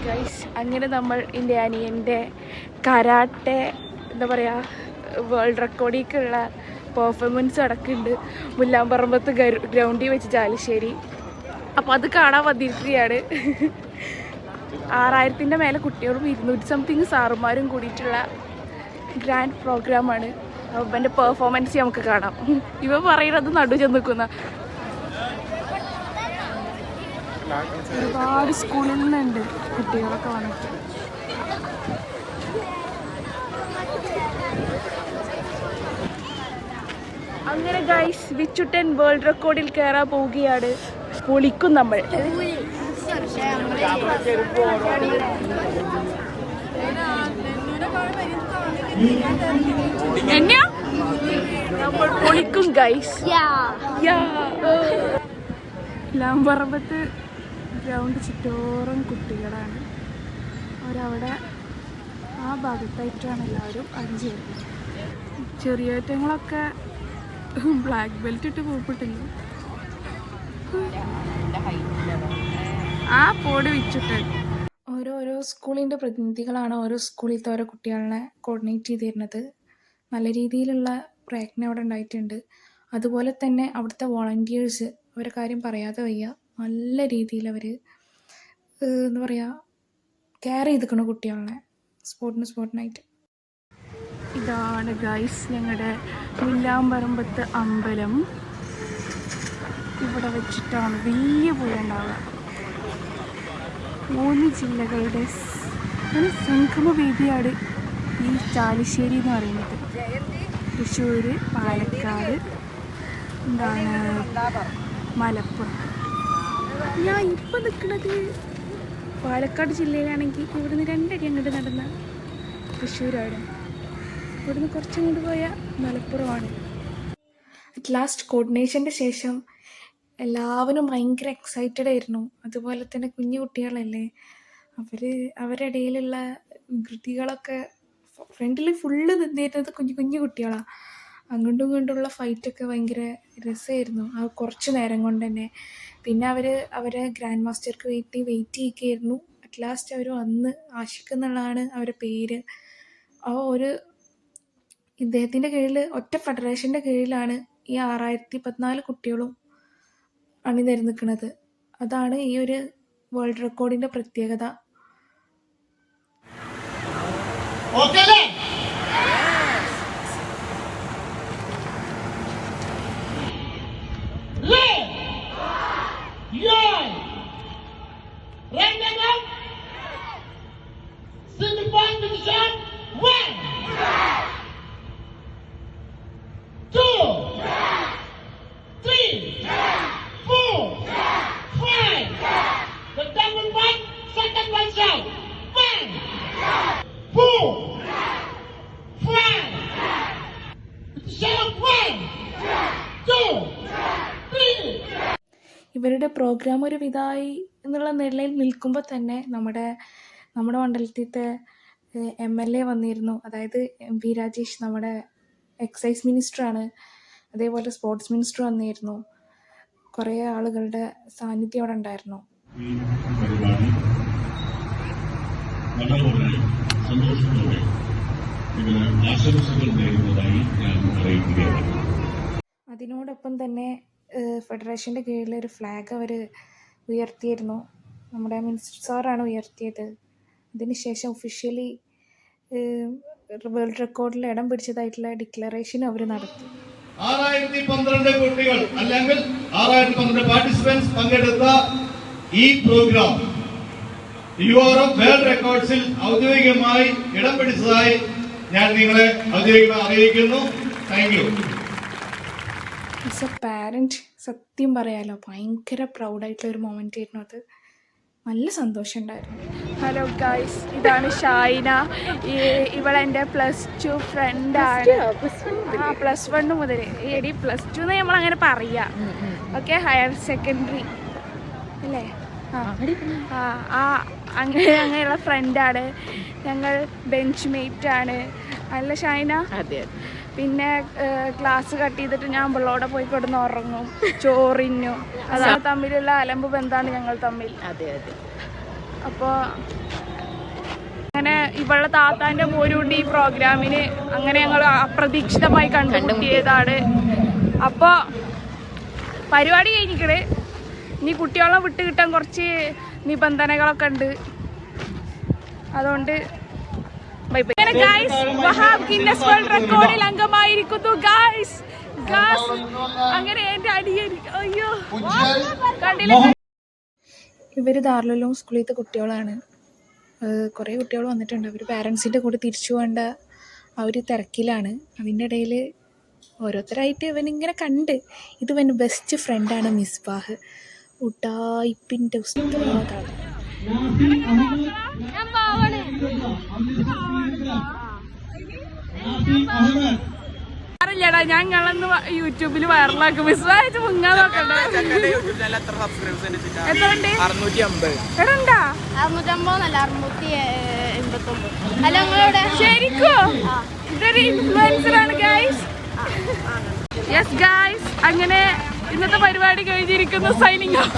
Guys, അങ്ങനെ നമ്മൾ എൻ്റെ അനിയൻ്റെ കരാട്ടെ എന്താ പറയുക വേൾഡ് റെക്കോർഡിലേക്കുള്ള പെർഫോമൻസ് നടക്കുന്നുണ്ട് മുല്ലാമ്പറമ്പത്ത് ഗ്രൗണ്ടിൽ വെച്ച് ചാലിശ്ശേരി. അപ്പോൾ അത് കാണാൻ വന്നിരിക്കുകയാണ്. 6000-ൻ്റെ മേലെ കുട്ടികളും 200 സംതിങ് സാറുമാരും കൂടിയിട്ടുള്ള ഗ്രാൻഡ് പ്രോഗ്രാമാണ്. അപ്പോൾ എൻ്റെ പെർഫോമൻസ് നമുക്ക് കാണാം. ഇവ പറയുന്നത് നടു ചെന്ന് നിൽക്കുന്ന ഒരുപാട് സ്കൂളിൽ നിന്നുണ്ട് കുട്ടികളൊക്കെ വന്നിട്ട്. അങ്ങനെ ഗൈസ്, വിച്ചുട്ടൻ വേൾഡ് റെക്കോർഡിൽ കയറാൻ പോവുകയാണ്. പൊളിക്കും നമ്മൾ. എന്നാ നമ്മൾ പൊളിക്കും ഗൈസ്. ലാമ്പറമ്പത്ത് ഗ്രൗണ്ട് ചുറ്റോറും കുട്ടികളാണ്. അവരവിടെ ആ ഭാഗത്തായിട്ടാണ് എല്ലാവരും അഞ്ച് വരുന്നത്. ചെറിയേറ്റങ്ങളൊക്കെ ബ്ലാക്ക് ബെൽറ്റ് ഇട്ട് പോയിട്ടില്ല. ആ പോട് വെച്ചിട്ട് ഓരോരോ സ്കൂളിൻ്റെ പ്രതിനിധികളാണ് ഓരോ സ്കൂളിലത്തെ ഓരോ കുട്ടികളെ കോർഡിനേറ്റ് ചെയ്ത് തരുന്നത്. നല്ല രീതിയിലുള്ള പ്രയത്നം അവിടെ ഉണ്ടായിട്ടുണ്ട്. അതുപോലെ തന്നെ അവിടുത്തെ വോളണ്ടിയേഴ്സ്, അവരുടെ കാര്യം പറയാതെ വയ്യ. നല്ല രീതിയിൽ അവർ എന്താ പറയുക കെയർ ചെയ്തിരിക്കണ കുട്ടികളെ സ്പോർട്ടിനായിട്ട്. ഇതാണ് ഗൈസ് ഞങ്ങളുടെ മുല്ലാമ്പറമ്പത്ത് അമ്പലം. ഇവിടെ വെച്ചിട്ടാണ് വലിയ പുഴ ഉണ്ടാവുക. 3 ജില്ലകളുടെ ഒരു സംഗമവേദിയാണ് ഈ ചാലിശ്ശേരി എന്ന് പറയുന്നത്. തൃശ്ശൂർ, പാലക്കാട്, എന്താണ് മലപ്പുറം. ഞാൻ ഇപ്പം നിൽക്കുന്നത് പാലക്കാട് ജില്ലയിലാണെങ്കിൽ ഇവിടുന്ന് 2 അടി അങ്ങോട്ട് നടന്ന തൃശ്ശൂരാണ്. ഇവിടുന്ന് കുറച്ചങ്ങോട്ട് പോയാൽ മലപ്പുറമാണ്. അറ്റ് ലാസ്റ്റ് കോർഡിനേഷൻ്റെ ശേഷം എല്ലാവരും ഭയങ്കര എക്സൈറ്റഡ് ആയിരുന്നു. അതുപോലെ തന്നെ കുഞ്ഞു കുട്ടികളല്ലേ, അവരുടെ ഇടയിലുള്ള കൃതികളൊക്കെ ഫ്രണ്ടിൽ ഫുള്ള് നിന്നിരുന്നത് കുഞ്ഞു കുട്ടികളാണ്. അങ്ങോട്ടും ഇങ്ങോട്ടുള്ള ഫൈറ്റൊക്കെ ഭയങ്കര രസമായിരുന്നു ആ കുറച്ച് നേരം കൊണ്ട് തന്നെ. പിന്നെ അവരെ ഗ്രാൻഡ് മാസ്റ്റർക്ക് വെയിറ്റ് ചെയ്യിക്കുകയായിരുന്നു. അറ്റ് ലാസ്റ്റ് അവർ വന്ന് ആഷിഖ് എന്നുള്ളതാണ് അവരുടെ പേര്. ആ ഒരു ഇദ്ദേഹത്തിൻ്റെ കീഴിൽ ഒറ്റ ഫെഡറേഷൻ്റെ കീഴിലാണ് ഈ 6014 കുട്ടികളും അണിനിരന്നിരിക്കുന്നത്. അതാണ് ഈ ഒരു വേൾഡ് റെക്കോർഡിൻ്റെ പ്രത്യേകത. ഇവരുടെ പ്രോഗ്രാം ഒരു വിധമായി എന്നുള്ള നിലയിൽ നിൽക്കുമ്പോൾ തന്നെ നമ്മുടെ മണ്ഡലത്തിലത്തെ MLA വന്നിരുന്നു. അതായത് MP രാജേഷ്, നമ്മുടെ എക്സൈസ് മിനിസ്റ്ററാണ്. അതേപോലെ സ്പോർട്സ് മിനിസ്റ്റർ വന്നിരുന്നു. കുറേ ആളുകളുടെ സാന്നിധ്യം അവിടെ ഉണ്ടായിരുന്നു. അതിനോടൊപ്പം തന്നെ ഫെഡറേഷൻ്റെ കീഴിൽ ഒരു ഫ്ലാഗ് അവർ ഉയർത്തിയിരുന്നു. നമ്മുടെ മിനിസ്റ്റർ സാറാണ് ഉയർത്തിയത്. അതിനുശേഷം ഒഫീഷ്യലി വേൾഡ് റെക്കോർഡിൽ ഇടം പിടിച്ചതായിട്ടുള്ള ഡിക്ലറേഷൻ അവർ നടത്തി. 6012 കുട്ടികൾ അല്ലെങ്കിൽ 6012 പാർട്ടിസിപ്പൻസ് പങ്കെടുത്ത ഈ പ്രോഗ്രാം യൂറോപ്പ് വേൾഡ് റെക്കോർഡ്സിൽ ഔദ്യോഗികമായി ഇടം പിടിച്ചതായി ഞാൻ നിങ്ങളെ ഔദ്യോഗികമായി അറിയിക്കുന്നു. Thank you. As A parent സത്യം പറയാലോ ഭയങ്കര പ്രൗഡായിട്ടുള്ള ഒരു മൊമെൻ്റ് ആയിരുന്നു അത്. നല്ല സന്തോഷമുണ്ടായിരുന്നു. ഹലോ ഗൈസ്, ഇതാണ് ഷൈന. ഇവളെൻ്റെ +2 ഫ്രണ്ടാണ്. +1 മുതൽ എടി +2 എന്ന് നമ്മളങ്ങനെ പറയാം. ഓക്കെ, ഹയർ സെക്കൻഡറി അല്ലേ? അങ്ങനെയുള്ള ഫ്രണ്ടാണ് ഞങ്ങൾ. ബെഞ്ച് മേറ്റാണ് അല്ല ഷൈന? അതെ. പിന്നെ ക്ലാസ് കട്ട് ചെയ്തിട്ട് ഞാൻ പിള്ളോടെ പോയി കിടന്ന് ഉറങ്ങും, ചോറിനും. അതാണ് തമ്മിലുള്ള അലമ്പ് ബന്ധാണ് ഞങ്ങൾ തമ്മിൽ. അതെ അതെ. അപ്പോൾ അങ്ങനെ ഇവളുടെ താത്താൻ്റെ മോരുണ്ട് ഈ പ്രോഗ്രാമിന്. അങ്ങനെ ഞങ്ങൾ അപ്രതീക്ഷിതമായി കണ്ടുമുട്ടിയതാണ്. അപ്പോൾ പരിപാടി കഴിഞ്ഞിക്കണ്. ഇനി കുട്ടികളെ വിട്ട് കിട്ടാൻ കുറച്ച് നിബന്ധനകളൊക്കെ ഉണ്ട്. അതുകൊണ്ട് വഹാബ് ഗിന്നസ് വേൾഡ് റെക്കോർഡിൽ അംഗമായിരിക്കുന്നു ഗായ്സ്. അങ്ങനെ എന്റെ അയ്യോ കണ്ടില്ല. ഇവർ ദാറുൽ സ്കൂളിലത്തെ കുട്ടികളാണ്. കുറേ കുട്ടികൾ വന്നിട്ടുണ്ട്. അവർ പാരൻസിൻ്റെ കൂടെ തിരിച്ചു പോകേണ്ട ആ ഒരു തിരക്കിലാണ്. അതിൻ്റെ ഇടയിൽ ഓരോരുത്തരായിട്ട് ഇവനിങ്ങനെ കണ്ട്. ഇത് ഇവൻ ബെസ്റ്റ് ഫ്രണ്ടാണ് മിസ്ബാഹ്. ഉഡായിപ്പിൻ്റെ ഉസ്താദാണ്. അറിയില്ലടാ, ഞാൻ ഞങ്ങളന്ന് യൂട്യൂബിൽ വൈറലാക്കും. മിസ്ബാഹ് മുങ്ങാൻ നോക്കണ്ട. എത്രണ്ട്? 650. ശരിക്കും ഇതൊരു ഇൻഫ്ലുവൻസറാണ് ഗൈസ്. യെസ് ഗൈസ്, അങ്ങനെ ഇന്നത്തെ പരിപാടി കഴിഞ്ഞിരിക്കുന്നു. Signing off.